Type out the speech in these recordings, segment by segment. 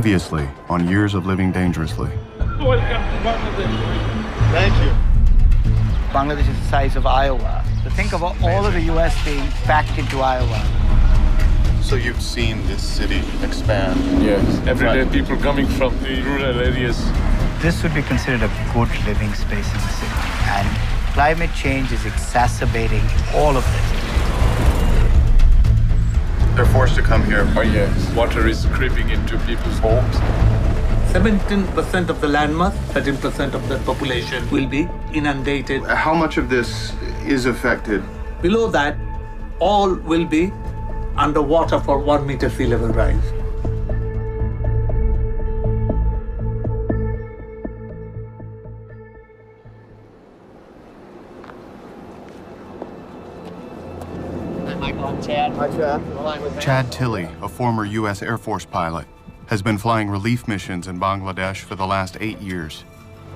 Previously on Years of Living Dangerously. Welcome to Bangladesh. Thank you. Bangladesh is the size of Iowa. So think of all of the U.S. being packed into Iowa. So you've seen this city expand? Yes, every day people coming from the rural areas. This would be considered a good living space in the city. And climate change is exacerbating all of this. They're forced to come here. Oh yes, water is creeping into people's homes. 17% of the landmass, 13% of the population will be inundated. How much of this is affected? Below that, all will be underwater for 1 meter sea level rise. Chad Tilley, a former U.S. Air Force pilot, has been flying relief missions in Bangladesh for the last 8 years.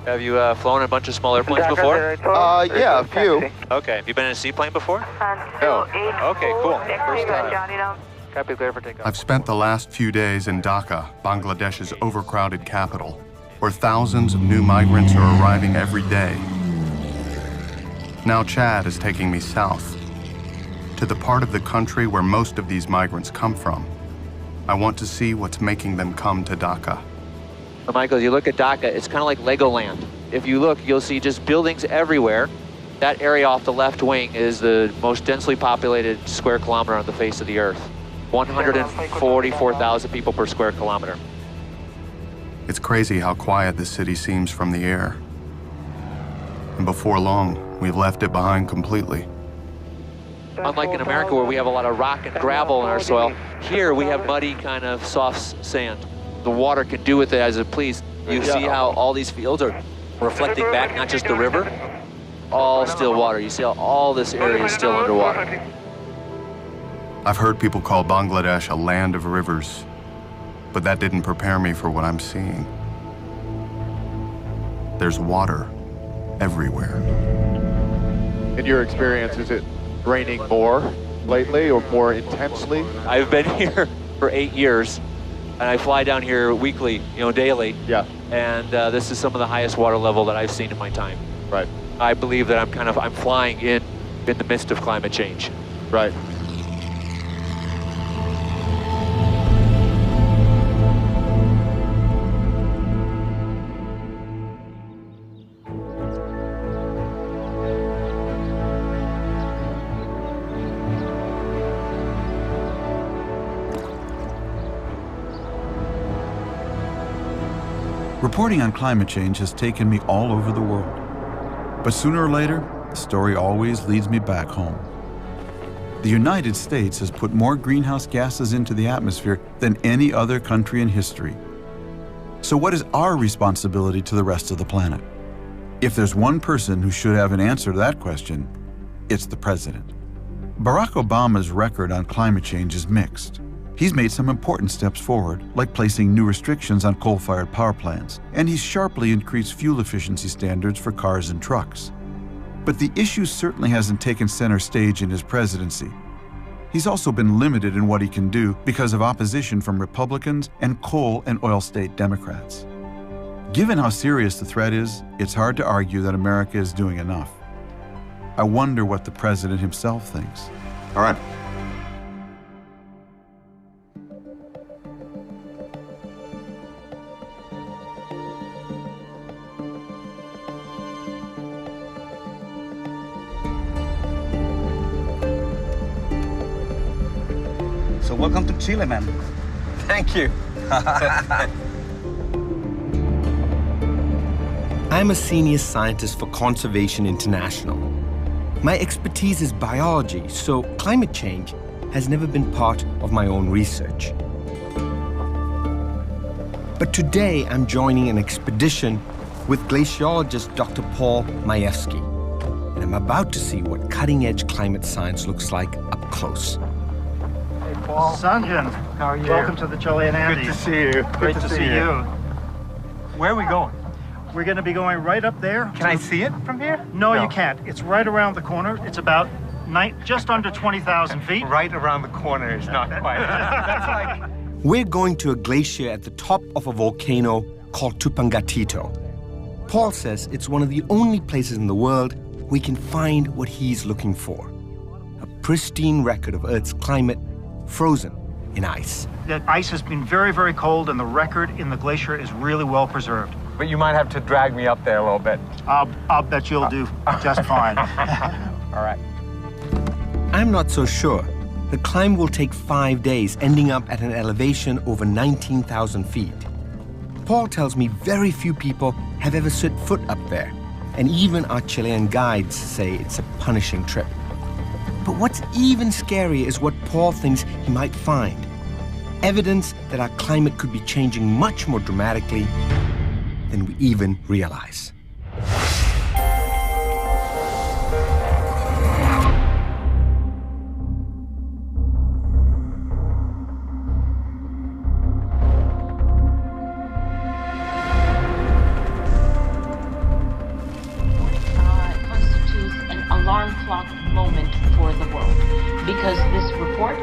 Have you flown a bunch of small airplanes before? Yeah, a few. Okay. Have you been in a seaplane before? No. Okay, cool. First time. Copy, clear for takeoff. I've spent the last few days in Dhaka, Bangladesh's overcrowded capital, where thousands of new migrants are arriving every day. Now Chad is taking me south, to the part of the country where most of these migrants come from. I want to see what's making them come to Dhaka. Michael, you look at Dhaka, it's kind of like Legoland. If you look, you'll see just buildings everywhere. That area off the left wing is the most densely populated square kilometer on the face of the earth. 144,000 people per square kilometer. It's crazy how quiet this city seems from the air. And before long, we've left it behind completely. Unlike in America where we have a lot of rock and gravel in our soil, here we have muddy kind of soft sand. The water can do with it as it please. You see how all these fields are reflecting back, not just the river, all still water. You see how all this area is still underwater. I've heard people call Bangladesh a land of rivers, but that didn't prepare me for what I'm seeing. There's water everywhere. In your experience, is it raining more lately or more intensely? I've been here for 8 years, and I fly down here weekly, daily. Yeah. And this is some of the highest water level that I've seen in my time. Right. I believe that I'm flying in the midst of climate change. Right. Reporting on climate change has taken me all over the world. But sooner or later, the story always leads me back home. The United States has put more greenhouse gases into the atmosphere than any other country in history. So what is our responsibility to the rest of the planet? If there's one person who should have an answer to that question, it's the president. Barack Obama's record on climate change is mixed. He's made some important steps forward, like placing new restrictions on coal-fired power plants, and he's sharply increased fuel efficiency standards for cars and trucks. But the issue certainly hasn't taken center stage in his presidency. He's also been limited in what he can do because of opposition from Republicans and coal and oil state Democrats. Given how serious the threat is, it's hard to argue that America is doing enough. I wonder what the president himself thinks. All right. So welcome to Chile, man. Thank you. I'm a senior scientist for Conservation International. My expertise is biology, so climate change has never been part of my own research. But today, I'm joining an expedition with glaciologist Dr. Paul Majewski, and I'm about to see what cutting-edge climate science looks like up close. Sanjayan, How are you? welcome to the Chilean Andes. Good to see you. Great to see you. Where are we going? We're going to be going right up there. Can I see it from here? No, you can't. It's right around the corner. It's about just under 20,000 feet. Right around the corner is not quite. That's like We're going to a glacier at the top of a volcano called Tupangatito. Paul says it's one of the only places in the world we can find what he's looking for. A pristine record of Earth's climate, frozen in ice. The ice has been very, very cold, and the record in the glacier is really well preserved. But you might have to drag me up there a little bit. I'll bet you'll do just fine. All right. I'm not so sure. The climb will take 5 days, ending up at an elevation over 19,000 feet. Paul tells me very few people have ever set foot up there, and even our Chilean guides say it's a punishing trip. But what's even scarier is what Paul thinks he might find. Evidence that our climate could be changing much more dramatically than we even realize. Constitutes an alarm clock moment for the world, because this report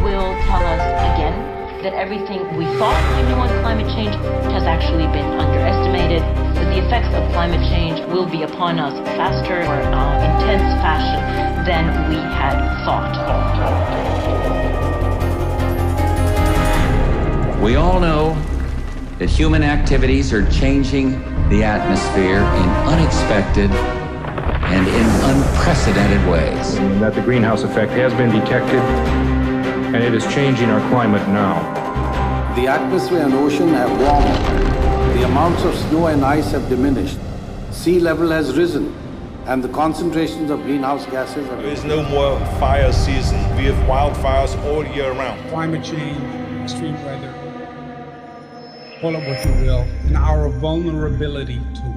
will tell us again that everything we thought we knew on climate change has actually been underestimated, that the effects of climate change will be upon us faster or intense fashion than we had thought. We all know that human activities are changing the atmosphere in unexpected and in unprecedented ways. And that the greenhouse effect has been detected, and it is changing our climate now. The atmosphere and ocean have warmed. The amounts of snow and ice have diminished. Sea level has risen, and the concentrations of greenhouse gases have... There is no more fire season. We have wildfires all year round. Climate change, extreme weather, call it what you will, and our vulnerability to it.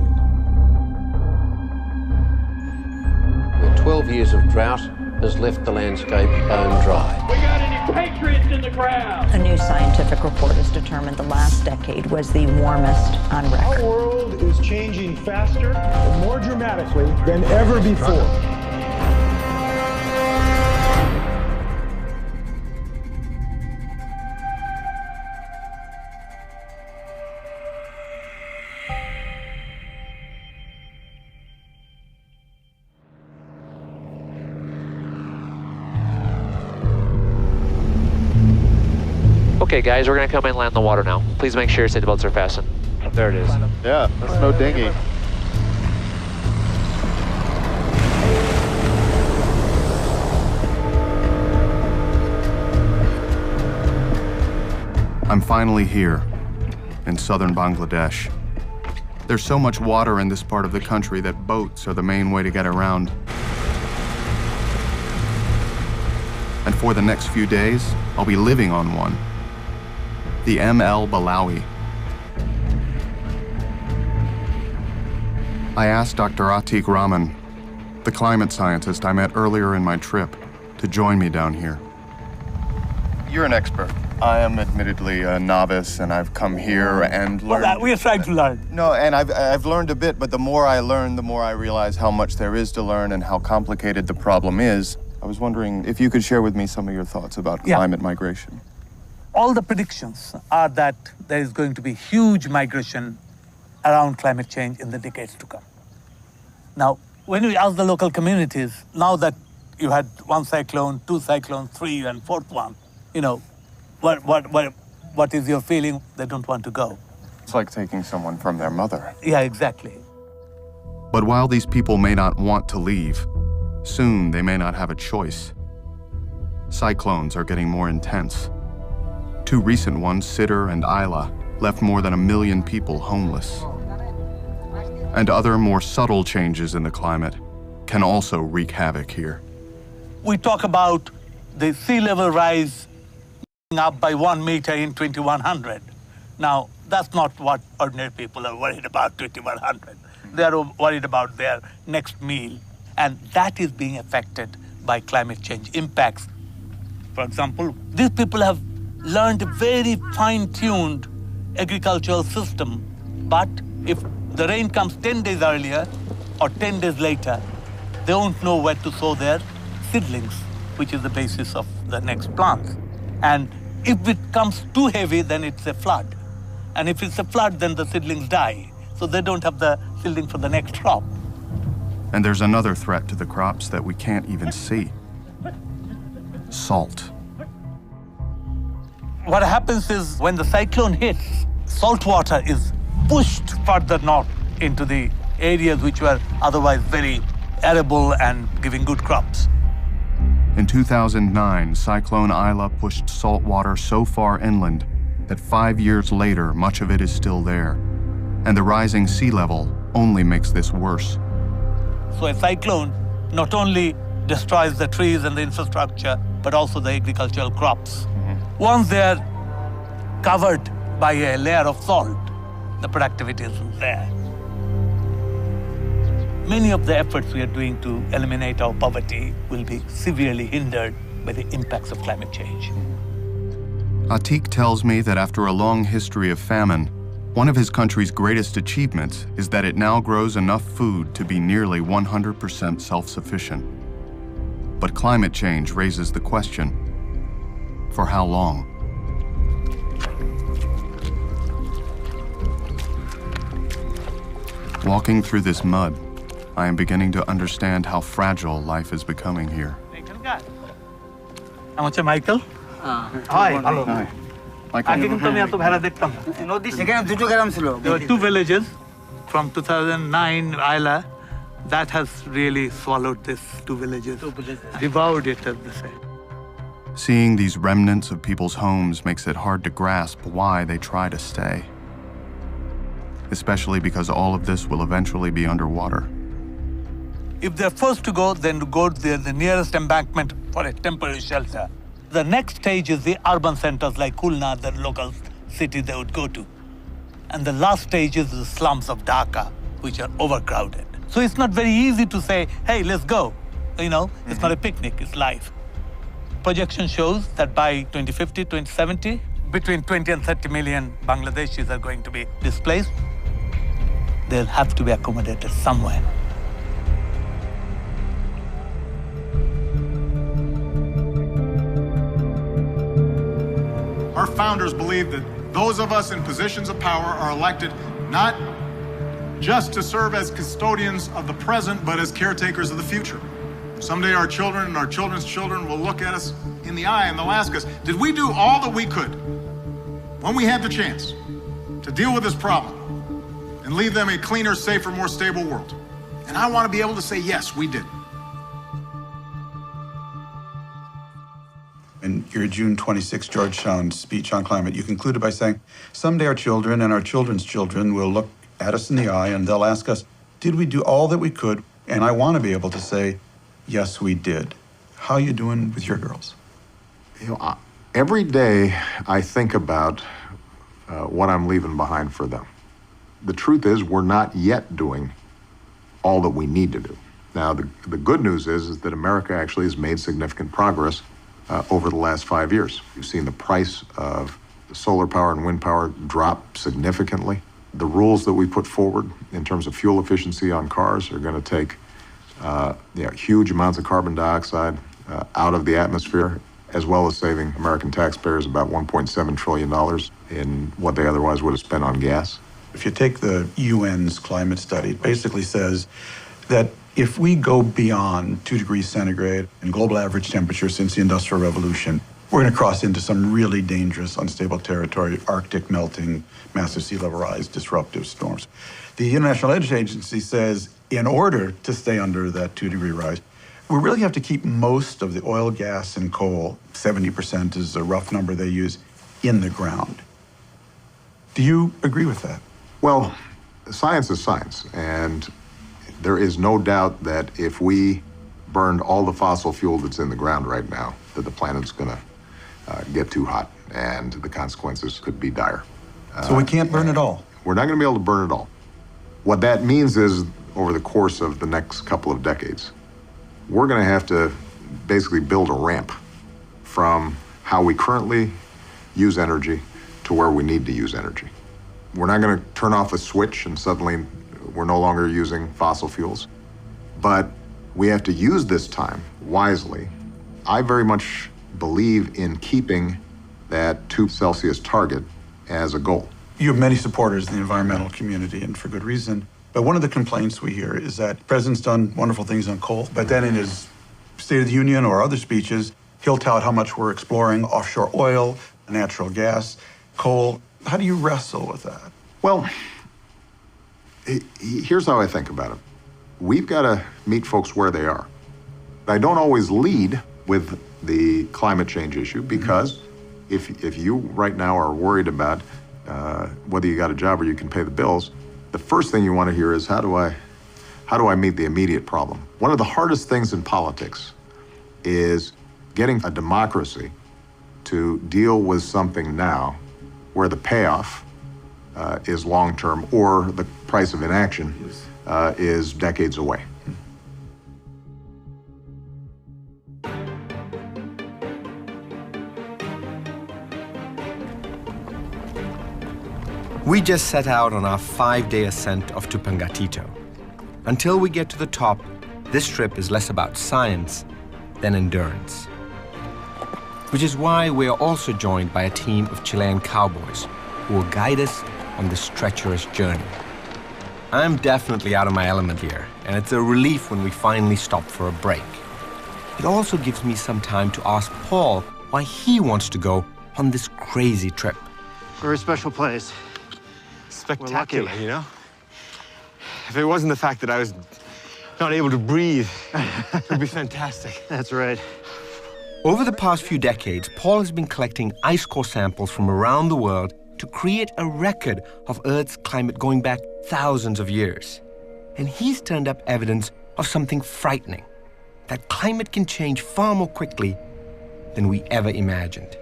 The 12 years of drought has left the landscape bone dry. We got any patriots in the crowd? A new scientific report has determined the last decade was the warmest on record. Our world is changing faster and more dramatically than ever before. Okay, guys, we're gonna come and land in the water now. Please make sure your safety belts are fastened. There it is. Yeah, that's no dinghy. I'm finally here, in southern Bangladesh. There's so much water in this part of the country that boats are the main way to get around. And for the next few days, I'll be living on one. The ML Balawi. I asked Dr. Atik Rahman, the climate scientist I met earlier in my trip, to join me down here. You're an expert. I am admittedly a novice, and I've come here and learned... Well, we are trying to learn. No, and I've learned a bit, but the more I learn, the more I realize how much there is to learn and how complicated the problem is. I was wondering if you could share with me some of your thoughts about climate migration. All the predictions are that there is going to be huge migration around climate change in the decades to come. Now, when we ask the local communities, now that you had one cyclone, two cyclones, three, and fourth one, you know, what is your feeling? They don't want to go. It's like taking someone from their mother. Yeah, exactly. But while these people may not want to leave, soon they may not have a choice. Cyclones are getting more intense. Two recent ones, Sidr and Ayla, left more than 1 million people homeless. And other more subtle changes in the climate can also wreak havoc here. We talk about the sea level rise up by 1 meter in 2100. Now, that's not what ordinary people are worried about, 2100. They're worried about their next meal. And that is being affected by climate change impacts. For example, these people have learned a very fine-tuned agricultural system, but if the rain comes 10 days earlier or 10 days later, they won't know where to sow their seedlings, which is the basis of the next plants. And If it comes too heavy, then it's a flood. And if it's a flood, then the seedlings die. So they don't have the seedling for the next crop. And there's another threat to the crops that we can't even see. Salt. What happens is when the cyclone hits, salt water is pushed further north into the areas which were otherwise very arable and giving good crops. In 2009, Cyclone Isla pushed salt water so far inland that 5 years later, much of it is still there. And the rising sea level only makes this worse. So a cyclone not only destroys the trees and the infrastructure, but also the agricultural crops. Once they're covered by a layer of salt, the productivity isn't there. Many of the efforts we are doing to eliminate our poverty will be severely hindered by the impacts of climate change. Atiq tells me that after a long history of famine, one of his country's greatest achievements is that it now grows enough food to be nearly 100% self-sufficient. But climate change raises the question, for how long? Walking through this mud, I am beginning to understand how fragile life is becoming here. Michael? Hi, hello. Hi. There were two villages from 2009, Isla, that has really swallowed these two villages, devoured it, as they say. Seeing these remnants of people's homes makes it hard to grasp why they try to stay. Especially because all of this will eventually be underwater. If they're forced to go, then go to the nearest embankment for a temporary shelter. The next stage is the urban centers like Khulna, the local city they would go to. And the last stage is the slums of Dhaka, which are overcrowded. So it's not very easy to say, hey, let's go. You know, it's not a picnic, it's life. Projection shows that by 2050, 2070, between 20 and 30 million Bangladeshis are going to be displaced. They'll have to be accommodated somewhere. Our founders believed that those of us in positions of power are elected not just to serve as custodians of the present, but as caretakers of the future. Someday our children and our children's children will look at us in the eye and they'll ask us, did we do all that we could when we had the chance to deal with this problem and leave them a cleaner, safer, more stable world? And I want to be able to say, yes, we did. In your June 26 Georgetown speech on climate, you concluded by saying, someday our children and our children's children will look at us in the eye and they'll ask us, did we do all that we could? And I want to be able to say, yes, we did. How are you doing with your girls? You know, every day I think about what I'm leaving behind for them. The truth is, we're not yet doing all that we need to do. Now, the good news is that America actually has made significant progress over the last 5 years. You've seen the price of solar power and wind power drop significantly. The rules that we put forward in terms of fuel efficiency on cars are going to take huge amounts of carbon dioxide out of the atmosphere, as well as saving American taxpayers about $1.7 trillion in what they otherwise would have spent on gas. If you take the UN's climate study, it basically says that if we go beyond 2 degrees centigrade and global average temperature since the Industrial Revolution, we're going to cross into some really dangerous, unstable territory, Arctic melting, massive sea level rise, disruptive storms. The International Energy Agency says in order to stay under that 2-degree rise, we really have to keep most of the oil, gas, and coal, 70% is a rough number they use, in the ground. Do you agree with that? Well, science is science, and there is no doubt that if we burned all the fossil fuel that's in the ground right now, that the planet's going to get too hot, and the consequences could be dire. So we can't burn it all? We're not going to be able to burn it all. What that means is, over the course of the next couple of decades, we're going to have to basically build a ramp from how we currently use energy to where we need to use energy. We're not going to turn off a switch and suddenly we're no longer using fossil fuels. But we have to use this time wisely. I very much believe in keeping that 2 Celsius target as a goal. You have many supporters in the environmental community, and for good reason. But one of the complaints we hear is that the president's done wonderful things on coal, but then in his State of the Union or other speeches, he'll tout how much we're exploring offshore oil, natural gas, coal. How do you wrestle with that? Well, here's how I think about it. We've got to meet folks where they are. I don't always lead with the climate change issue because if you right now are worried about whether you got a job or you can pay the bills, the first thing you want to hear is how do I meet the immediate problem? One of the hardest things in politics is getting a democracy to deal with something now where the payoff is long-term or the price of inaction is decades away. We just set out on our 5-day ascent of Tupangatito. Until we get to the top, this trip is less about science than endurance. Which is why we are also joined by a team of Chilean cowboys who will guide us on this treacherous journey. I'm definitely out of my element here, and it's a relief when we finally stop for a break. It also gives me some time to ask Paul why he wants to go on this crazy trip. Very special place. Spectacular, you know? If it wasn't the fact that I was not able to breathe, it would be fantastic. That's right. Over the past few decades, Paul has been collecting ice core samples from around the world to create a record of Earth's climate going back thousands of years. And he's turned up evidence of something frightening, that climate can change far more quickly than we ever imagined.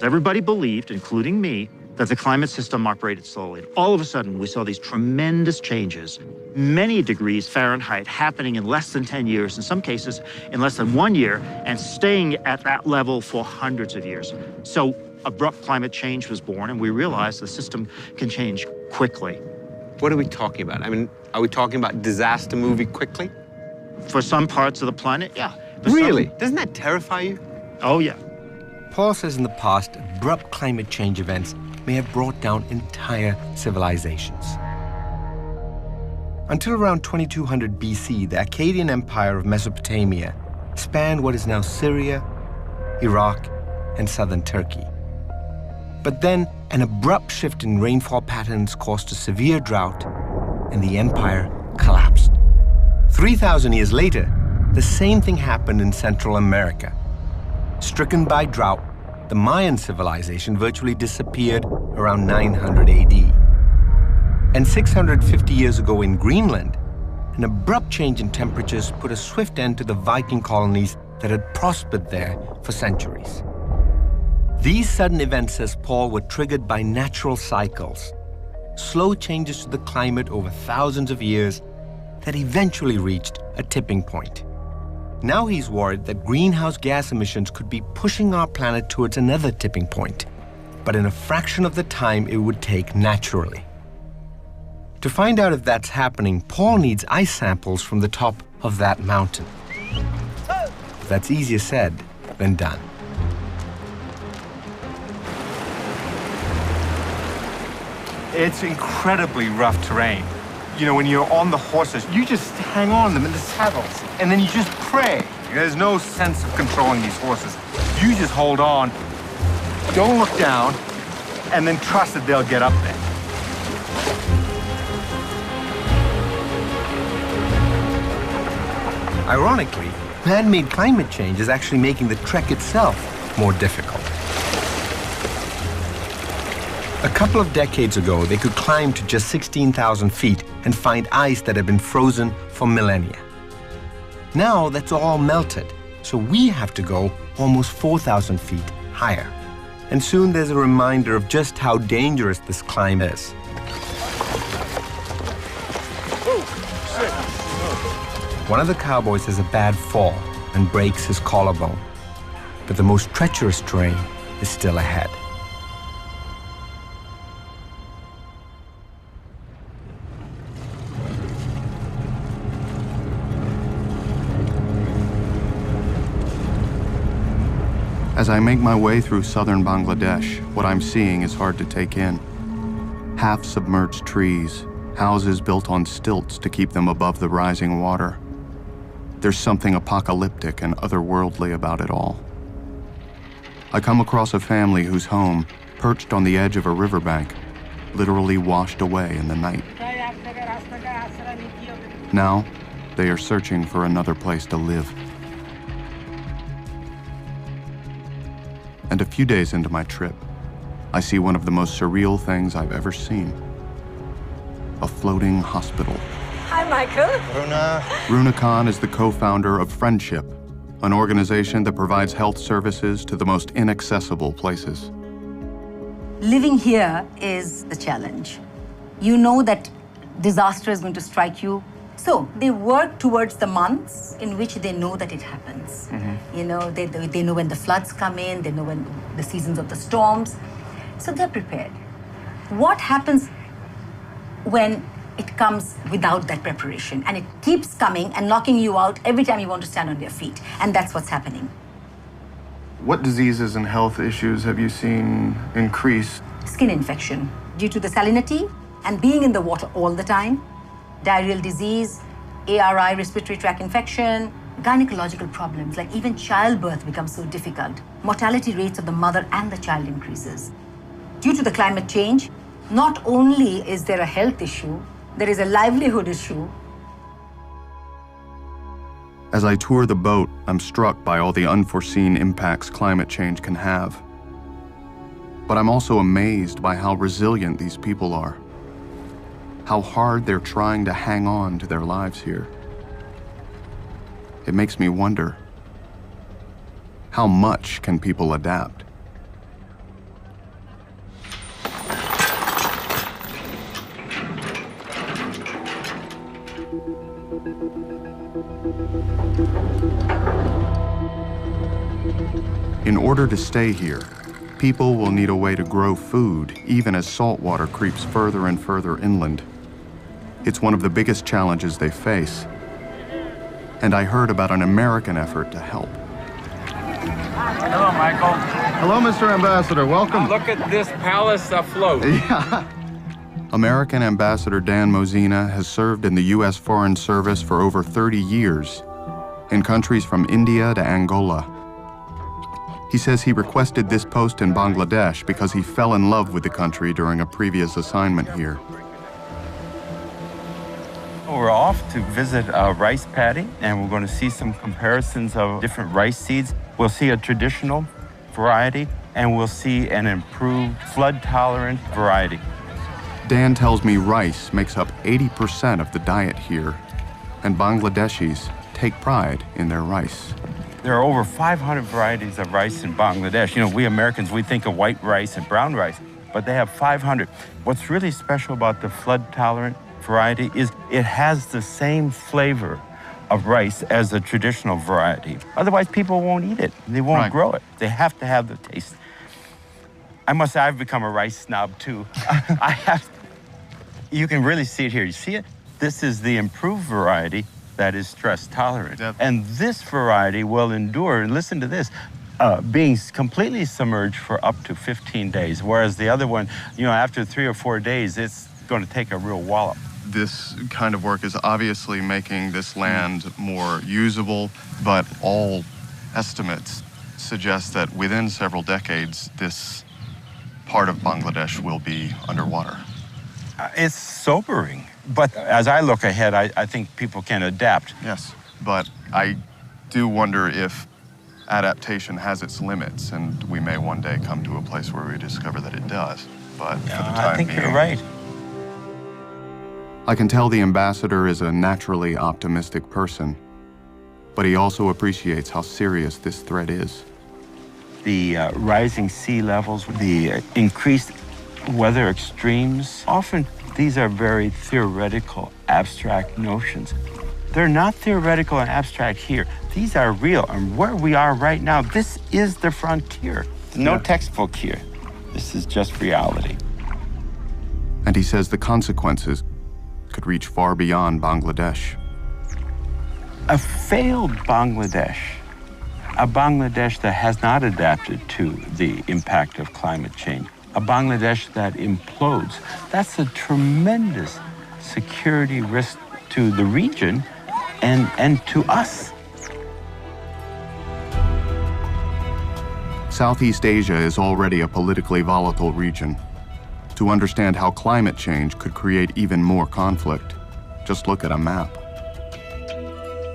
Everybody believed, including me, that the climate system operated slowly. All of a sudden, we saw these tremendous changes, many degrees Fahrenheit happening in less than 10 years, in some cases in less than 1 year, and staying at that level for hundreds of years. So abrupt climate change was born, and we realized the system can change quickly. What are we talking about? I mean, are we talking about disaster moving quickly? For some parts of the planet, yeah. Really? Doesn't that terrify you? Oh, yeah. Paul says in the past, abrupt climate change events may have brought down entire civilizations. Until around 2200 BC, the Akkadian Empire of Mesopotamia spanned what is now Syria, Iraq, and southern Turkey. But then, an abrupt shift in rainfall patterns caused a severe drought, and the empire collapsed. 3,000 years later, the same thing happened in Central America. Stricken by drought, the Mayan civilization virtually disappeared around 900 AD. And 650 years ago in Greenland, an abrupt change in temperatures put a swift end to the Viking colonies that had prospered there for centuries. These sudden events, says Paul, were triggered by natural cycles, slow changes to the climate over thousands of years that eventually reached a tipping point. Now he's worried that greenhouse gas emissions could be pushing our planet towards another tipping point, but in a fraction of the time it would take naturally. To find out if that's happening, Paul needs ice samples from the top of that mountain. That's easier said than done. It's incredibly rough terrain. You know, when you're on the horses, you just hang on them in the saddles, and then you just pray. There's no sense of controlling these horses. You just hold on, don't look down, and then trust that they'll get up there. Ironically, man-made climate change is actually making the trek itself more difficult. A couple of decades ago, they could climb to just 16,000 feet and find ice that had been frozen for millennia. Now that's all melted, so we have to go almost 4,000 feet higher. And soon there's a reminder of just how dangerous this climb is. One of the cowboys has a bad fall and breaks his collarbone. But the most treacherous terrain is still ahead. As I make my way through southern Bangladesh, what I'm seeing is hard to take in. Half-submerged trees, houses built on stilts to keep them above the rising water. There's something apocalyptic and otherworldly about it all. I come across a family whose home, perched on the edge of a riverbank, literally washed away in the night. Now, they are searching for another place to live. And a few days into my trip, I see one of the most surreal things I've ever seen. A floating hospital. Hi, Michael. Runa Khan is the co-founder of Friendship, an organization that provides health services to the most inaccessible places. Living here is the challenge. You know that disaster is going to strike you. So they work towards the months in which they know that it happens. You know, they know when the floods come in, they know when the seasons of the storms. So they're prepared. What happens when it comes without that preparation and it keeps coming and knocking you out every time you want to stand on your feet? And that's what's happening. What diseases and health issues have you seen increase? Skin infection due to the salinity and being in the water all the time. Diarrheal disease, ARI, respiratory tract infection, gynecological problems, like even childbirth becomes so difficult. Mortality rates of the mother and the child increases. Due to the climate change, not only is there a health issue, there is a livelihood issue. As I tour the boat, I'm struck by all the unforeseen impacts climate change can have. But I'm also amazed by how resilient these people are. How hard they're trying to hang on to their lives here. It makes me wonder, how much can people adapt? In order to stay here, people will need a way to grow food even as salt water creeps further and further inland. It's one of the biggest challenges they face. And I heard about an American effort to help. Hello, Michael. Hello, Mr. Ambassador. Welcome. Look at this palace afloat. Yeah. American Ambassador Dan Mosina has served in the U.S. Foreign Service for over 30 years, in countries from India to Angola. He says he requested this post in Bangladesh because he fell in love with the country during a previous assignment here. We're off to visit a rice paddy, and we're going to see some comparisons of different rice seeds. We'll see a traditional variety, and we'll see an improved flood-tolerant variety. Dan tells me rice makes up 80% of the diet here, and Bangladeshis take pride in their rice. There are over 500 varieties of rice in Bangladesh. You know, we Americans, we think of white rice and brown rice, but they have 500. What's really special about the flood-tolerant variety is it has the same flavor of rice as the traditional variety. Otherwise, people won't eat it. They won't grow it. They have to have the taste. I must say, I've become a rice snob, too. You can really see it here. You see it? This is the improved variety that is stress tolerant. Yep. And this variety will endure, and listen to this, being completely submerged for up to 15 days, whereas the other one, you know, after 3 or 4 days, it's going to take a real wallop. This kind of work is obviously making this land more usable, but all estimates suggest that within several decades, this part of Bangladesh will be underwater. It's sobering. But as I look ahead, I think people can adapt. Yes, but I do wonder if adaptation has its limits, and we may one day come to a place where we discover that it does. But for the time I think being, you're right. I can tell the ambassador is a naturally optimistic person, but he also appreciates how serious this threat is. The rising sea levels, the increased weather extremes, often these are very theoretical, abstract notions. They're not theoretical and abstract here. These are real, and where we are right now, this is the frontier. No textbook here. This is just reality. And he says the consequences could reach far beyond Bangladesh. A failed Bangladesh a Bangladesh that has not adapted to the impact of climate change, a Bangladesh that implodes, that's a tremendous security risk to the region and to us. Southeast Asia is already a politically volatile region. To understand how climate change could create even more conflict, just look at a map.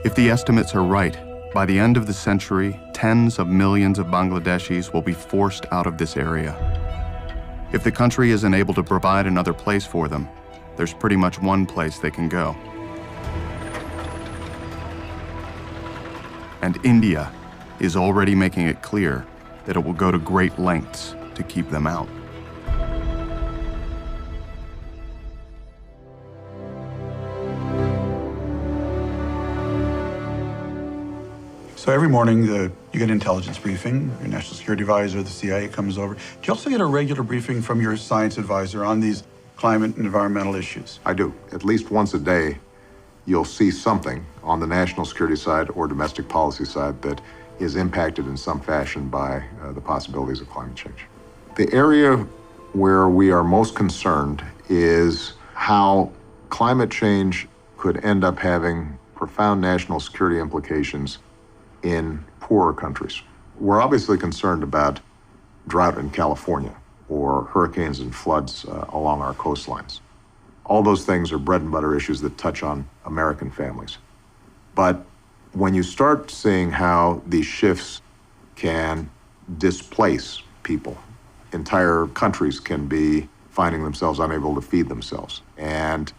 If the estimates are right, by the end of the century, tens of millions of Bangladeshis will be forced out of this area. If the country isn't able to provide another place for them, there's pretty much one place they can go. And India is already making it clear that it will go to great lengths to keep them out. So every morning, you get an intelligence briefing. Your national security advisor, the CIA comes over. Do you also get a regular briefing from your science advisor on these climate and environmental issues? I do. At least once a day, you'll see something on the national security side or domestic policy side that is impacted in some fashion by the possibilities of climate change. The area where we are most concerned is how climate change could end up having profound national security implications in poorer countries. We're obviously concerned about drought in California or hurricanes and floods along our coastlines. All those things are bread and butter issues that touch on American families. But when you start seeing how these shifts can displace people, entire countries can be finding themselves unable to feed themselves, and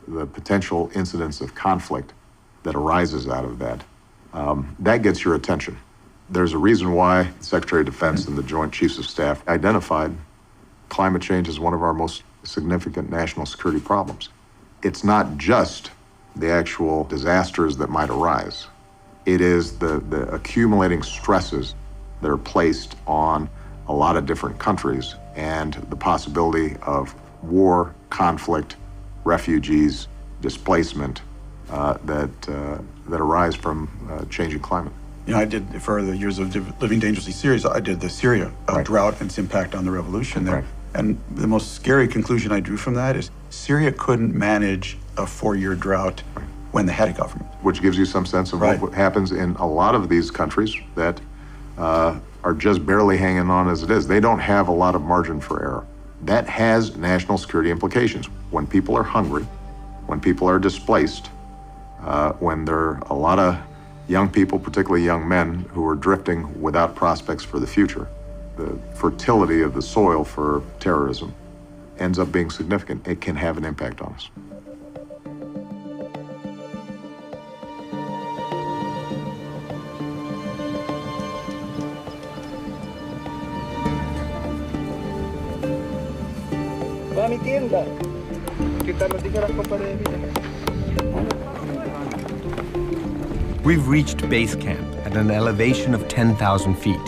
the potential incidents of conflict that arises out of that, that gets your attention. There's a reason why the Secretary of Defense and the Joint Chiefs of Staff identified climate change as one of our most significant national security problems. It's not just the actual disasters that might arise. It is the accumulating stresses that are placed on a lot of different countries and the possibility of war, conflict, refugees, displacement that arise from changing climate. You know, I did, for the Years of Living Dangerously series, I did the Syria drought and its impact on the revolution there. Right. And the most scary conclusion I drew from that is Syria couldn't manage a 4-year drought when they had a government. Which gives you some sense of what happens in a lot of these countries that are just barely hanging on as it is. They don't have a lot of margin for error. That has national security implications. When people are hungry, when people are displaced, when there are a lot of young people, particularly young men, who are drifting without prospects for the future, the fertility of the soil for terrorism ends up being significant. It can have an impact on us. Va a mi tienda, que Carlos diga las copas de vida. We've reached base camp at an elevation of 10,000 feet.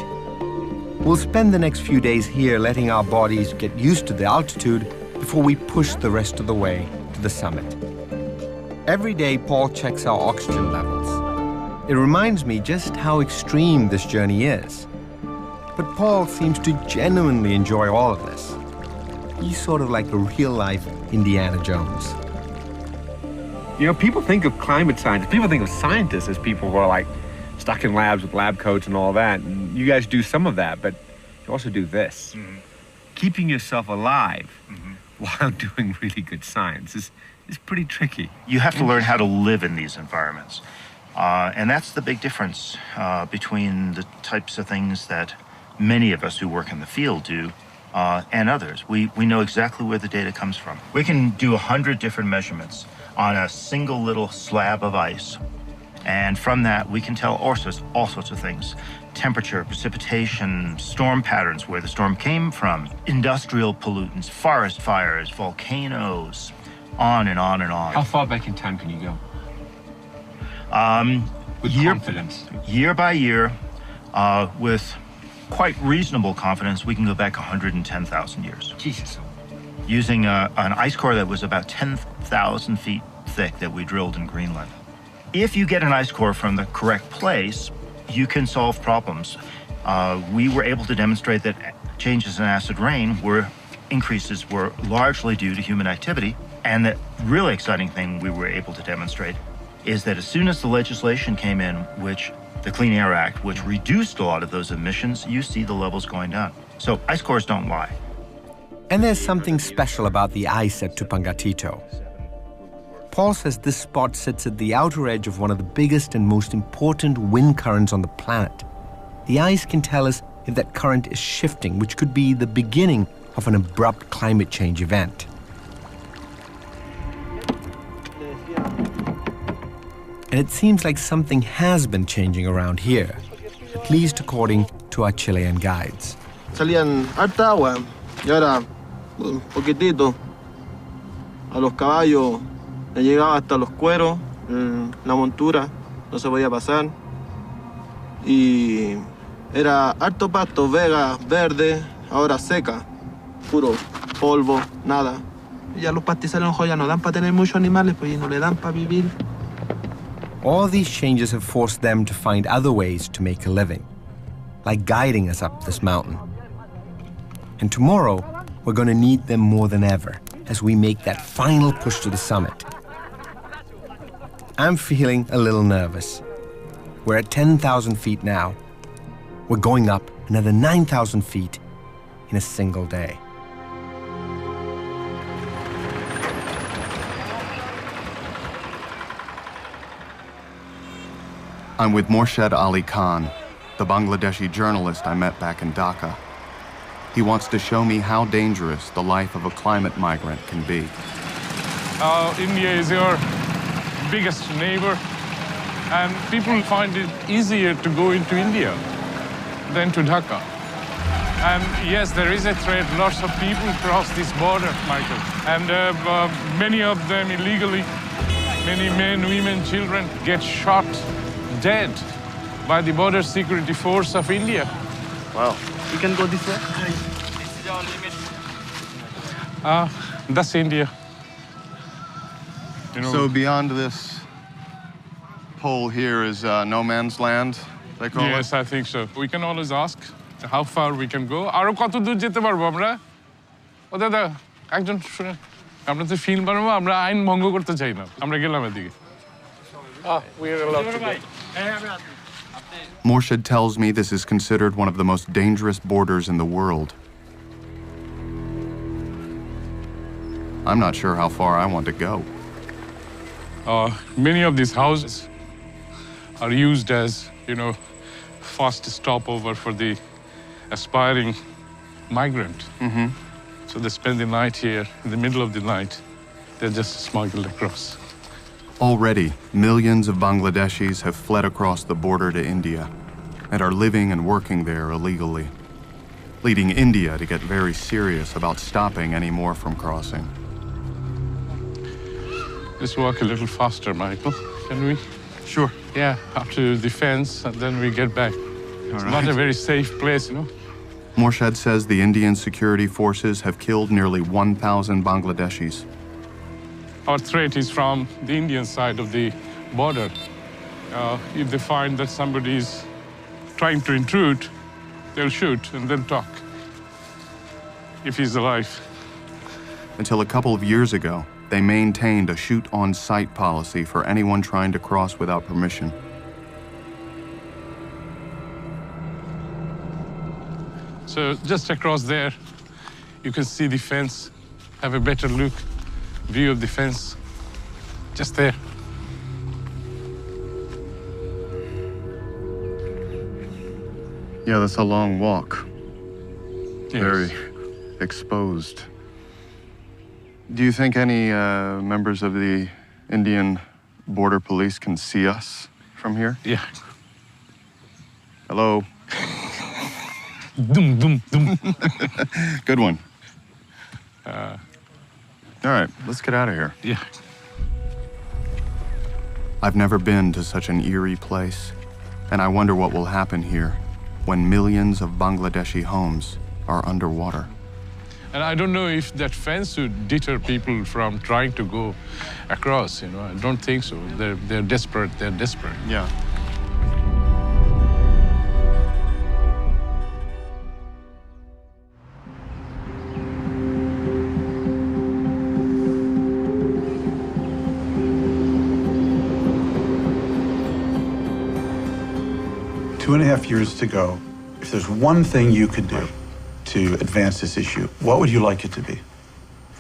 We'll spend the next few days here letting our bodies get used to the altitude before we push the rest of the way to the summit. Every day, Paul checks our oxygen levels. It reminds me just how extreme this journey is. But Paul seems to genuinely enjoy all of this. He's sort of like a real-life Indiana Jones. You know, people think of climate science, people think of scientists as people who are like stuck in labs with lab coats and all that. And you guys do some of that, but you also do this. Mm-hmm. Keeping yourself alive while doing really good science is pretty tricky. You have to learn how to live in these environments. And that's the big difference between the types of things that many of us who work in the field do and others. We know exactly where the data comes from. We can do 100 different measurements on a single little slab of ice. And from that, we can tell all sorts of things. Temperature, precipitation, storm patterns, where the storm came from, industrial pollutants, forest fires, volcanoes, on and on and on. How far back in time can you go? With confidence? Year by year, with quite reasonable confidence, we can go back 110,000 years. Jesus. Using an ice core that was about 10,000 feet thick that we drilled in Greenland. If you get an ice core from the correct place, you can solve problems. We were able to demonstrate that changes in acid rain increases were largely due to human activity. And the really exciting thing we were able to demonstrate is that as soon as the legislation came in, which the Clean Air Act, which reduced a lot of those emissions, you see the levels going down. So ice cores don't lie. And there's something special about the ice at Tupungatito. Paul says this spot sits at the outer edge of one of the biggest and most important wind currents on the planet. The ice can tell us if that current is shifting, which could be the beginning of an abrupt climate change event. And it seems like something has been changing around here, at least according to our Chilean guides. Salían harta agua y ahora un poquitito. A los caballos le llegaba hasta los cueros, la montura no se podía pasar. Y era harto pasto, vega, verde, ahora seca, puro polvo, nada. Y ya los pastizales en ya no dan para tener muchos animales, pues y no le dan para vivir. All these changes have forced them to find other ways to make a living, like guiding us up this mountain. And tomorrow, we're going to need them more than ever as we make that final push to the summit. I'm feeling a little nervous. We're at 10,000 feet now. We're going up another 9,000 feet in a single day. I'm with Morshed Ali Khan, the Bangladeshi journalist I met back in Dhaka. He wants to show me how dangerous the life of a climate migrant can be. India is your biggest neighbor, and people find it easier to go into India than to Dhaka. And yes, there is a threat. Lots of people cross this border, Michael, and many of them illegally. Many men, women, children get shot dead by the border security force of India. Wow. You can go this way? That's India. You know, so beyond this pole here is no man's land, they call it? Yes, I think so. We can always ask how far we can go. Aro koto dur jete parbo amra? O dada, ekjon shune. Amra to film banabo, amra ain bhongo korte chai na. Amra gelam edike. We are allowed to go. Morshed tells me this is considered one of the most dangerous borders in the world. I'm not sure how far I want to go. Many of these houses are used as, fast stopover for the aspiring migrant. Mm-hmm. So they spend the night here. In the middle of the night, they're just smuggled across. Already, millions of Bangladeshis have fled across the border to India and are living and working there illegally, leading India to get very serious about stopping any more from crossing. Let's walk a little faster, Michael, can we? Sure. Yeah, up to the fence, and then we get back. It's not a very safe place, Morshed says the Indian security forces have killed nearly 1,000 Bangladeshis. Our threat is from the Indian side of the border. If they find that somebody is trying to intrude, they'll shoot and then talk, if he's alive. Until a couple of years ago, they maintained a shoot-on-sight policy for anyone trying to cross without permission. So just across there, you can see the fence, have a better view of the fence, just there. Yeah, that's a long walk. Yes. Very exposed. Do you think any members of the Indian Border Police can see us from here? Yeah. Hello? Dum, dum, dum. Good one. All right, let's get out of here. Yeah. I've never been to such an eerie place, and I wonder what will happen here when millions of Bangladeshi homes are underwater. And I don't know if that fence would deter people from trying to go across, I don't think so. They're desperate, they're desperate. Yeah. 2.5 years to go. If there's one thing you could do to advance this issue, what would you like it to be?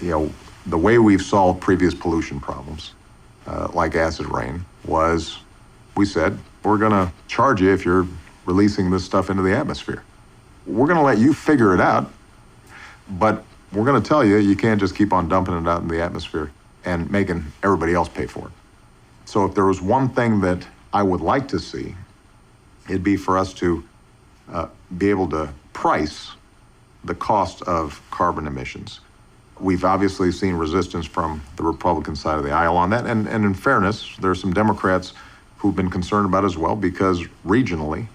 You know, the way we've solved previous pollution problems, like acid rain, was we said, we're going to charge you if you're releasing this stuff into the atmosphere. We're going to let you figure it out, but we're going to tell you you can't just keep on dumping it out in the atmosphere and making everybody else pay for it. So if there was one thing that I would like to see, it'd be for us to be able to price the cost of carbon emissions. We've obviously seen resistance from the Republican side of the aisle on that, and in fairness, there are some Democrats who've been concerned about it as well, because regionally,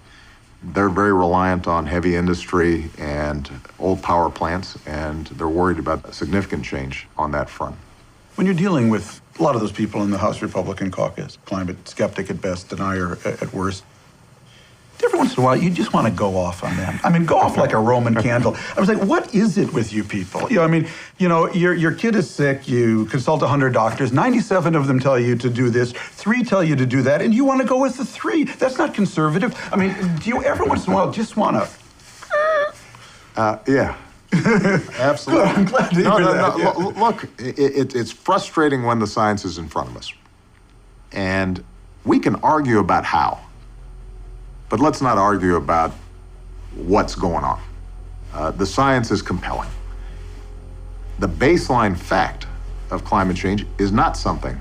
they're very reliant on heavy industry and old power plants, and they're worried about significant change on that front. When you're dealing with a lot of those people in the House Republican caucus, climate skeptic at best, denier at worst, every once in a while, you just want to go off on them. I mean, go off like a Roman candle. I was like, what is it with you people? You know, I mean, you know, your kid is sick, you consult 100 doctors, 97 of them tell you to do this, 3 tell you to do that, and you want to go with the 3. That's not conservative. I mean, do you every once in a while just want to... Yeah. Absolutely. Good, I'm glad to hear that. Yeah. Look, it's frustrating when the science is in front of us. And we can argue about how. But let's not argue about what's going on. The science is compelling. The baseline fact of climate change is not something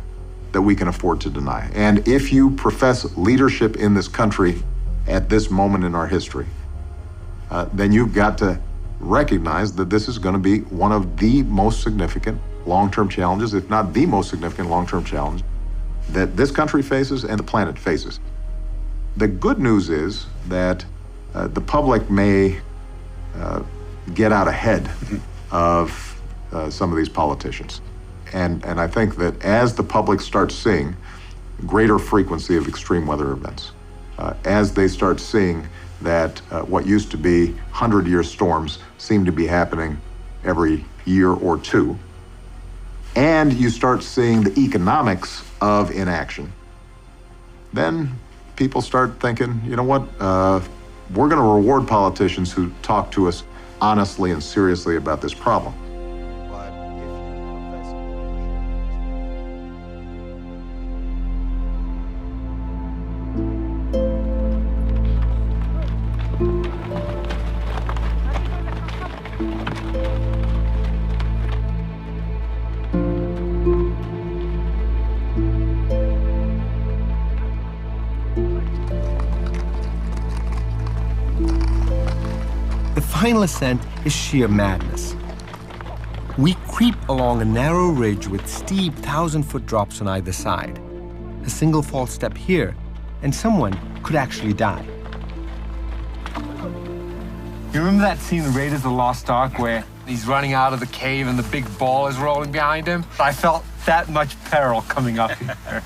that we can afford to deny. And if you profess leadership in this country at this moment in our history, then you've got to recognize that this is going to be one of the most significant long-term challenges, if not the most significant long-term challenge that this country faces and the planet faces. The good news is that the public may get out ahead of some of these politicians. And I think that as the public starts seeing greater frequency of extreme weather events, as they start seeing that what used to be 100-year storms seem to be happening every year or two, and you start seeing the economics of inaction, then people start thinking, you know what, we're going to reward politicians who talk to us honestly and seriously about this problem. The final ascent is sheer madness. We creep along a narrow ridge with steep 1,000-foot drops on either side. A single false step here, and someone could actually die. You remember that scene in Raiders of the Lost Ark where he's running out of the cave and the big ball is rolling behind him? I felt that much peril coming up here.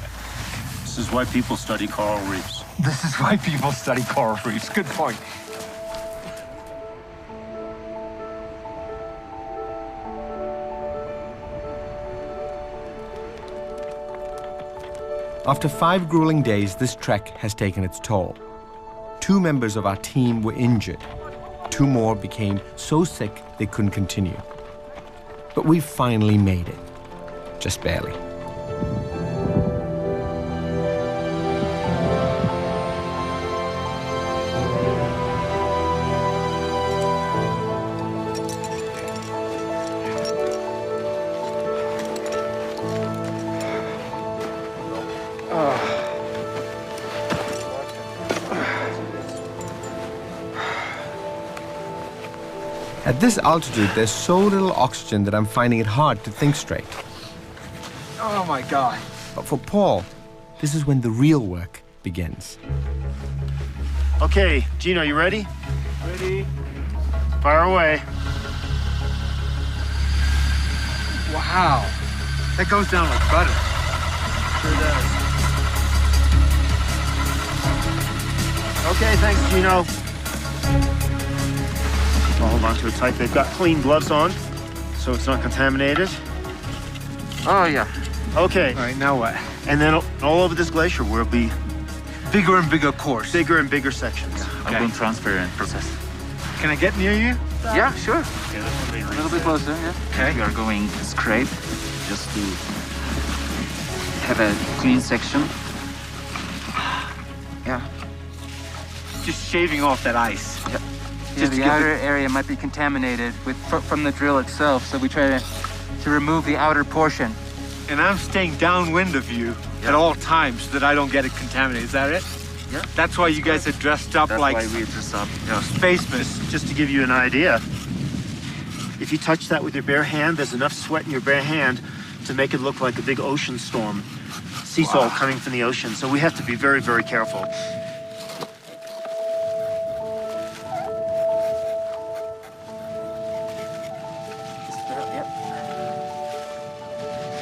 This is why people study coral reefs. This is why people study coral reefs. Good point. After 5 grueling days, this trek has taken its toll. 2 members of our team were injured. 2 more became so sick they couldn't continue. But we finally made it. Just barely. At this altitude, there's so little oxygen that I'm finding it hard to think straight. Oh my God. But for Paul, this is when the real work begins. Okay, Gino, you ready? Ready? Fire away. Wow. That goes down like butter. Sure does. Okay, thanks, Gino. I'll hold on to it tight. They've got clean gloves on, so it's not contaminated. Oh, yeah. Okay. All right, now what? And then all over this glacier will be bigger and bigger cores. Bigger and bigger sections. I'll go and transfer and process. Can I get near you? Yeah, sure. A little bit closer, yeah. Okay, we are going to scrape just to have a clean section. Yeah. Just shaving off that ice. Yeah. Just the outer area might be contaminated from the drill itself, so we try to remove the outer portion. And I'm staying downwind of you at all times so that I don't get it contaminated. Is that it? Yeah. That's why you guys are dressed up That's like why we dress up. Yeah. spacemen. Just to give you an idea, if you touch that with your bare hand, there's enough sweat in your bare hand to make it look like a big ocean storm. Sea salt coming from the ocean. So we have to be very, very careful. Yep.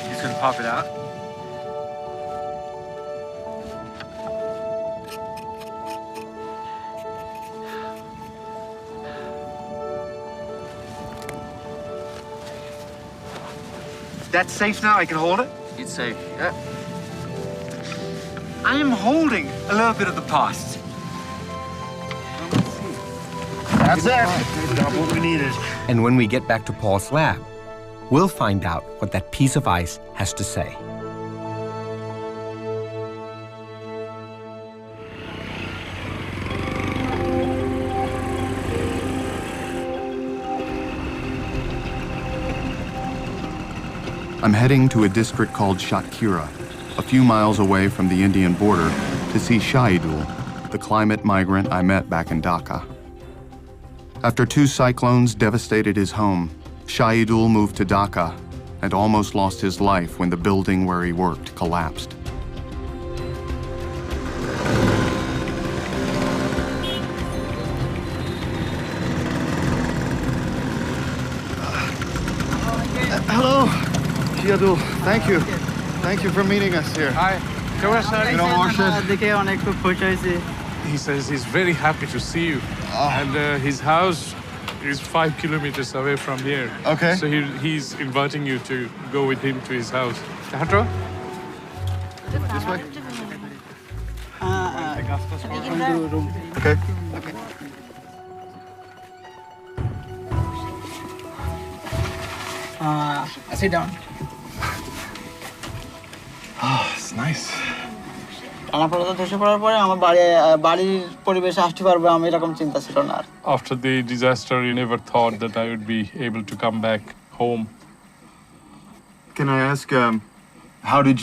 Just gonna pop it out. That's safe now? I can hold it? It's safe, yeah. I am holding a little bit of the past. That's it. Got what we needed. And when we get back to Paul's lab, we'll find out what that piece of ice has to say. I'm heading to a district called Shatkhira, a few miles away from the Indian border, to see Shahidul, the climate migrant I met back in Dhaka. After 2 cyclones devastated his home, Shahidul moved to Dhaka and almost lost his life when the building where he worked collapsed. Hello, Shahidul. Thank you. Thank you for meeting us here. Hi. He says he's very happy to see you. And his house is 5 kilometers away from here. Okay. So he's inviting you to go with him to his house. Hatro? This way? Okay. Sit down. Oh, it's nice. টানাপোড়া ধসে পড়ার পরে আমার বাড়ির পরিবেশে আসতে পারবে আমি এরকম চিন্তা ছিল না আর After the disaster, you never thought that I would be able to come back home. Can I ask, how did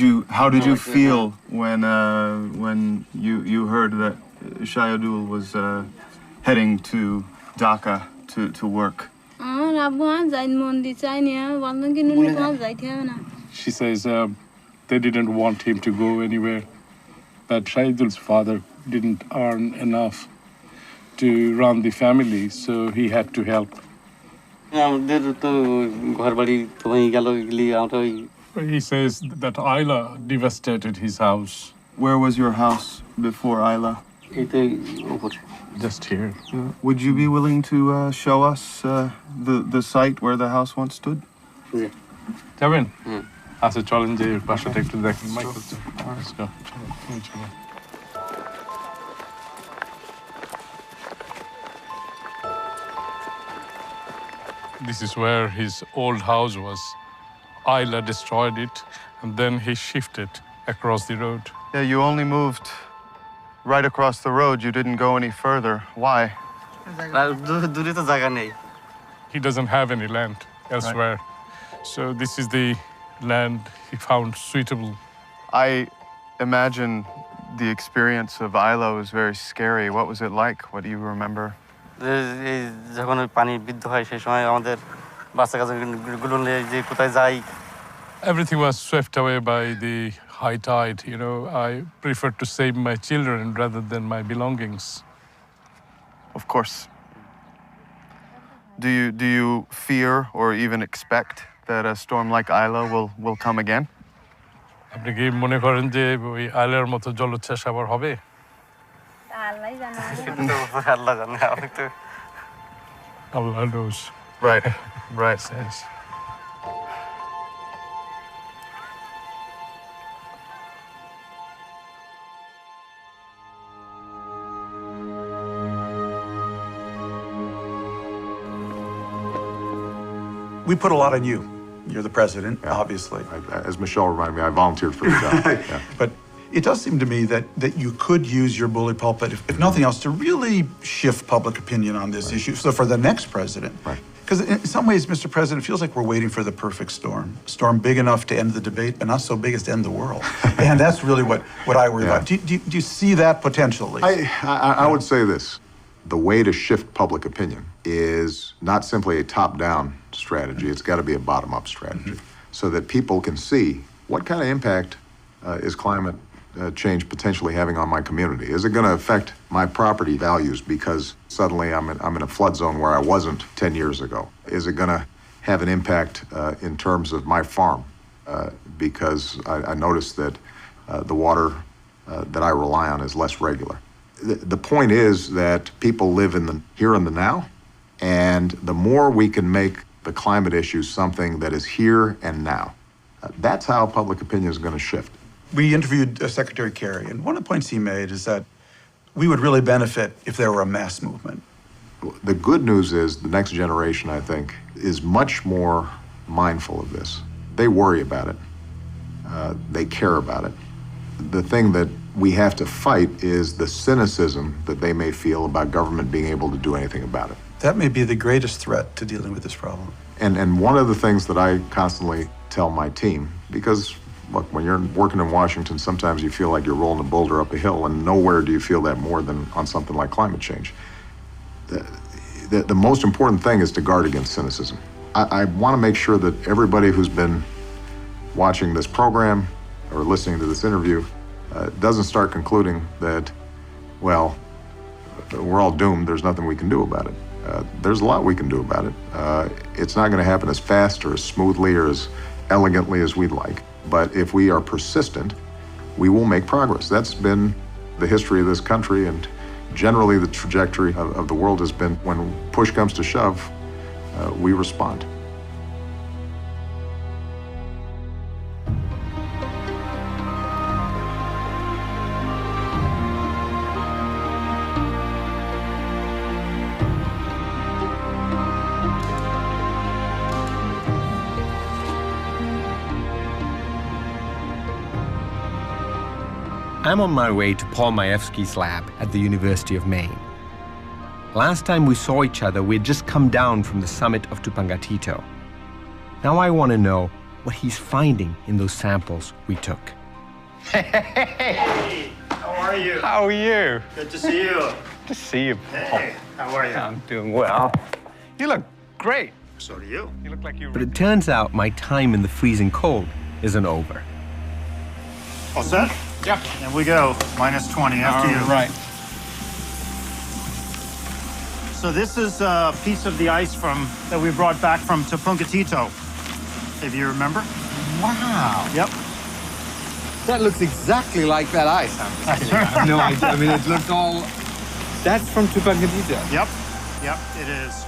you feel when you heard that Shahidul was heading to Dhaka to work? আমার আব্বু আর যাইন মন দি চাই না বন্ধন কিনে নিয়ে যাইতে হবে না She says they didn't want him to go anywhere. But Shahidul's father didn't earn enough to run the family, so he had to help. He says that Ayla devastated his house. Where was your house before Ayla? Just here. Would you be willing to show us the site where the house once stood? Kevin? আচ্ছা চলেন যে বাসাটা একটু দেখেন Let's go. চলো। This is where his old house was. Ayla destroyed it, and then he shifted across the road. Yeah, you only moved right across the road. You didn't go any further. Why? He doesn't have any land elsewhere. Right. So this is the land he found suitable. I imagine the experience of Ayla was very scary. What was it like? What do you remember? যখন পানি বৃদ্ধ হয় সেই সময় আমাদের বাচ্চাগুলো নিয়ে যে কোথায় যাই Everything was swept away by the high tide. You know, I preferred to save my children rather than my belongings. Of course. Do you fear or even expect that a storm like Ayla will come again? আপনি কি মনে করেন যে ওই আইলার মতো জলোচ্ছ্বাস আবার হবে? আল্লাহ জানে আমি তো Allah knows. Right. Yes. We put a lot on you. You're the president, obviously. As Michelle reminded me, I volunteered for the job. Yeah. But it does seem to me that you could use your bully pulpit, if nothing else, to really shift public opinion on this issue. So for the next president. Right. Because in some ways, Mr. President, it feels like we're waiting for the perfect storm. A storm big enough to end the debate, but not so big as to end the world. And that's really what I worry about. Do you see that potentially? I would say this. The way to shift public opinion is not simply a top-down strategy. It's got to be a bottom-up strategy so that people can see what kind of impact is climate change potentially having on my community. Is it going to affect my property values because suddenly I'm in a flood zone where I wasn't 10 years ago? Is it going to have an impact in terms of my farm because I noticed that the water that I rely on is less regular? The point is that people live in the here and the now, and the more we can make the climate issue something that is here and now, that's how public opinion is going to shift. We interviewed Secretary Kerry, and one of the points he made is that we would really benefit if there were a mass movement. The good news is the next generation, I think, is much more mindful of this. They worry about it. They care about it. The thing that we have to fight is the cynicism that they may feel about government being able to do anything about it. That may be the greatest threat to dealing with this problem. And one of the things that I constantly tell my team, because look, when you're working in Washington, sometimes you feel like you're rolling a boulder up a hill, and nowhere do you feel that more than on something like climate change. The most important thing is to guard against cynicism. I want to make sure that everybody who's been watching this program or listening to this interview doesn't start concluding that, well, we're all doomed, there's nothing we can do about it. There's a lot we can do about it. It's not going to happen as fast or as smoothly or as elegantly as we'd like. But if we are persistent, we will make progress. That's been the history of this country, and generally the trajectory of the world has been when push comes to shove, we respond. I'm on my way to Paul Majewski's lab at the University of Maine. Last time we saw each other, we had just come down from the summit of Tupangatito. Now I want to know what he's finding in those samples we took. Hey, how are you? How are you? Good to see you. Good to see you, Paul. Hey, how are you? I'm doing well. You look great. So do you. You look like you... But it turns out my time in the freezing cold isn't over. All set? Yep. And we go. -20 after you. Right. So this is a piece of the ice that we brought back from Tupangatito, if you remember. Wow. Yep. That looks exactly like that ice. I have no idea. I mean, it looked all... That's from Tupangatito. Yep. Yep, it is.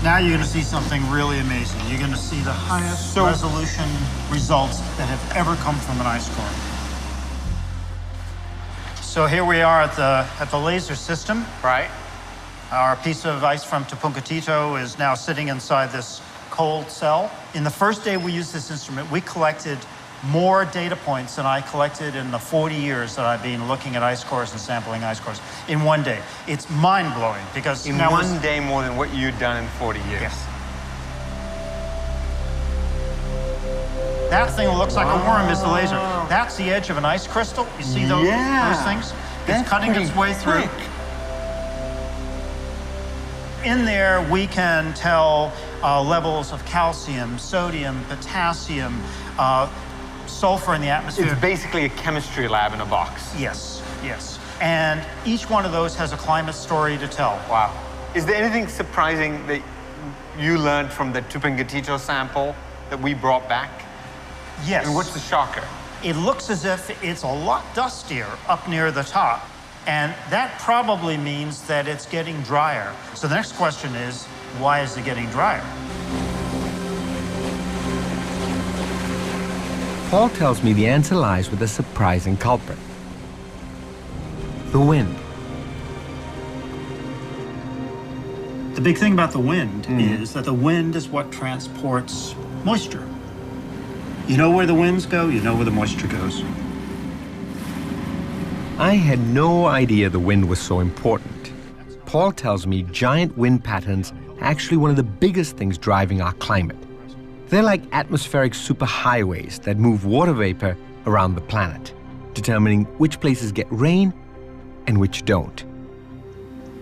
Now you're going to see something really amazing. You're going to see the highest resolution results that have ever come from an ice core. So here we are at the laser system. Right. Our piece of ice from Tupangatito is now sitting inside this cold cell. In the first day we used this instrument, we collected more data points than I collected in the 40 years that I've been looking at ice cores and sampling ice cores in one day. It's mind-blowing because in one day more than what you'd done in 40 years. Yes. That thing that looks like a worm is the laser. That's the edge of an ice crystal. You see those things? It's cutting its way through. In there, we can tell levels of calcium, sodium, potassium, sulfur in the atmosphere. It's basically a chemistry lab in a box. Yes, yes. And each one of those has a climate story to tell. Wow. Is there anything surprising that you learned from the Tupangatito sample that we brought back? Yes. And what's the shocker? It looks as if it's a lot dustier up near the top. And that probably means that it's getting drier. So the next question is, why is it getting drier? Paul tells me the answer lies with a surprising culprit: the wind. The big thing about the wind is that the wind is what transports moisture. You know where the winds go, you know where the moisture goes. I had no idea the wind was so important. Paul tells me giant wind patterns are actually one of the biggest things driving our climate. They're like atmospheric superhighways that move water vapor around the planet, determining which places get rain and which don't.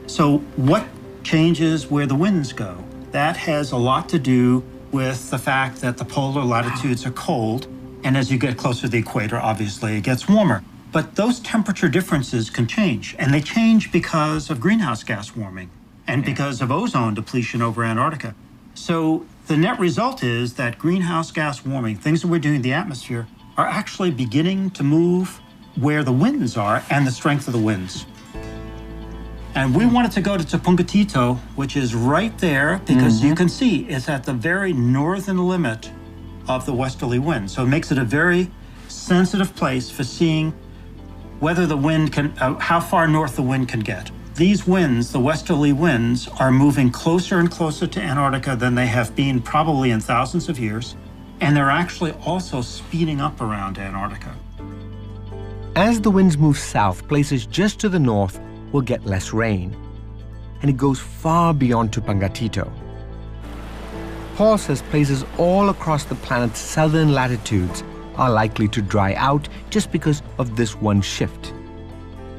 So what changes where the winds go? That has a lot to do with the fact that the polar latitudes are cold, and as you get closer to the equator, obviously, it gets warmer. But those temperature differences can change, and they change because of greenhouse gas warming and because of ozone depletion over Antarctica. So the net result is that greenhouse gas warming, things that we're doing in the atmosphere, are actually beginning to move where the winds are and the strength of the winds. And we wanted to go to Tupungatito, which is right there, because you can see it's at the very northern limit of the westerly wind. So it makes it a very sensitive place for seeing whether the wind can, how far north the wind can get. These winds, the westerly winds, are moving closer and closer to Antarctica than they have been probably in thousands of years. And they're actually also speeding up around Antarctica. As the winds move south, places just to the north will get less rain, and it goes far beyond Tupungatito. Paul says places all across the planet's southern latitudes are likely to dry out just because of this one shift.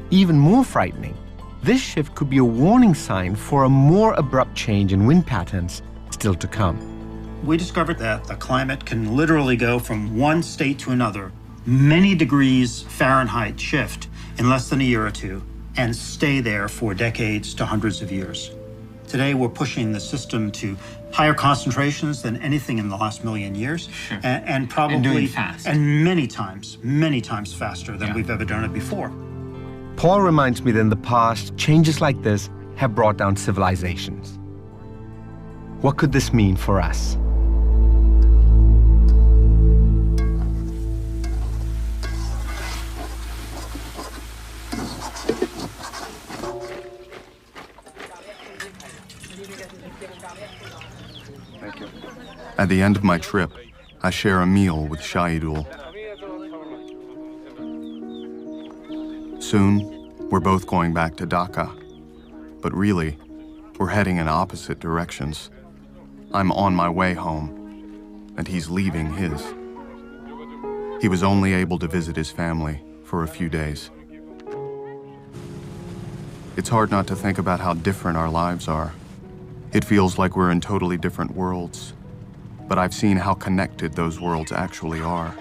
Even more frightening, this shift could be a warning sign for a more abrupt change in wind patterns still to come. We discovered that the climate can literally go from one state to another, many degrees Fahrenheit shift in less than a year or two, and stay there for decades to hundreds of years. Today, we're pushing the system to higher concentrations than anything in the last million years, and probably doing fast. And many times faster than we've ever done it before. Paul reminds me that in the past, changes like this have brought down civilizations. What could this mean for us? At the end of my trip, I share a meal with Shahidul. Soon, we're both going back to Dhaka. But really, we're heading in opposite directions. I'm on my way home, and he's leaving his. He was only able to visit his family for a few days. It's hard not to think about how different our lives are. It feels like we're in totally different worlds. But I've seen how connected those worlds actually are.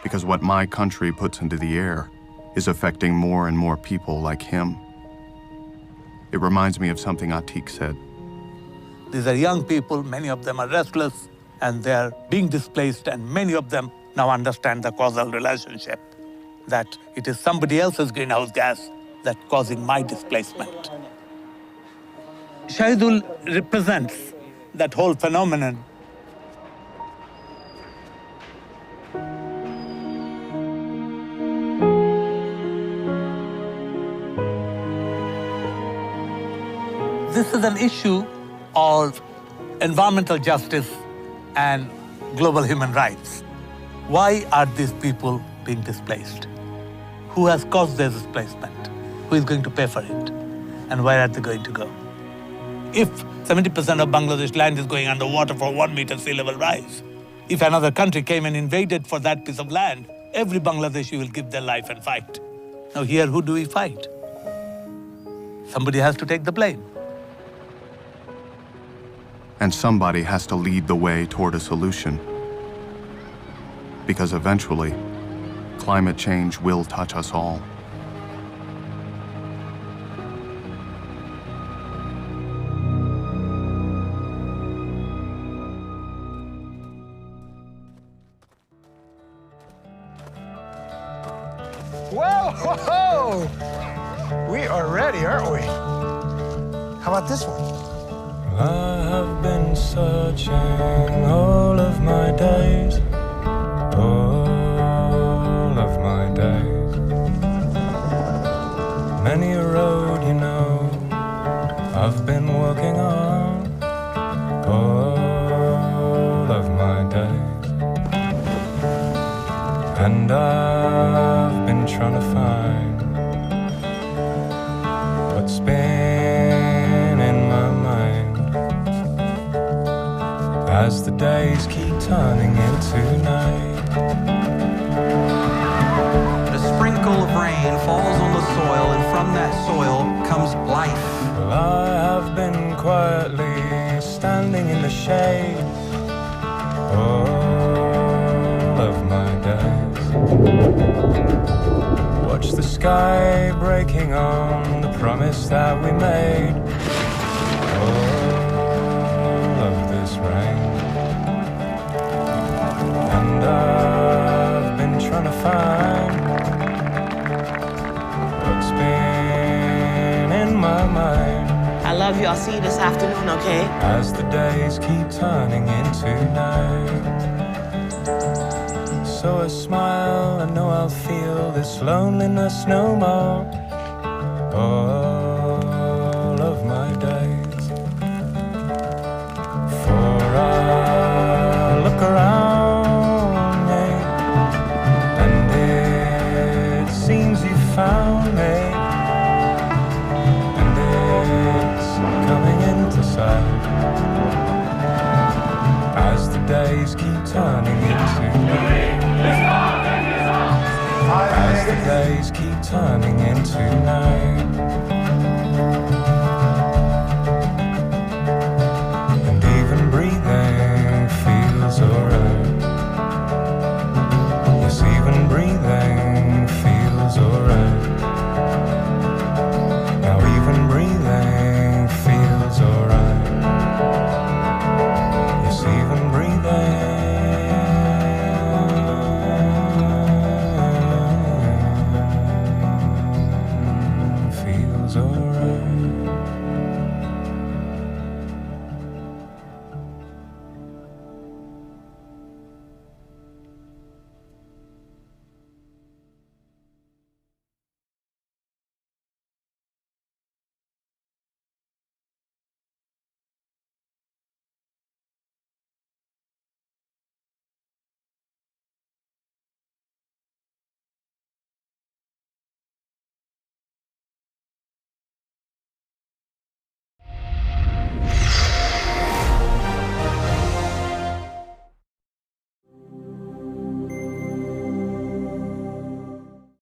Because what my country puts into the air is affecting more and more people like him. It reminds me of something Atiq said. These are young people, many of them are restless, and they're being displaced, and many of them now understand the causal relationship, that it is somebody else's greenhouse gas that's causing my displacement. Shahidul represents that whole phenomenon. This is an issue of environmental justice and global human rights. Why are these people being displaced? Who has caused their displacement? Who is going to pay for it? And where are they going to go? If 70% of Bangladesh land is going underwater for 1 meter sea level rise, if another country came and invaded for that piece of land, every Bangladeshi will give their life and fight. Now here, who do we fight? Somebody has to take the blame. And somebody has to lead the way toward a solution. Because eventually, climate change will touch us all. Whoa, whoa! We are ready, aren't we? How about this one? I have been searching all of my days, all of my days. Many a road, you know, I've been walking on. days. And I've been trying to find what's been in my mind as the days keep turning into night. A sprinkle of rain falls on the soil, and from that soil comes life. Well, I have been quietly standing in the shade all of my days. Watch the sky breaking on the promise that we made. All of this rain. And I've been trying to find what's been in my mind. I love you. I'll see you this afternoon, okay? As the days keep turning into night. So I smile, I know I'll feel this loneliness no more. All of my days. For I look around me, and it seems you found me, and it's coming into sight as the days keep turning into night. As the days keep turning into night.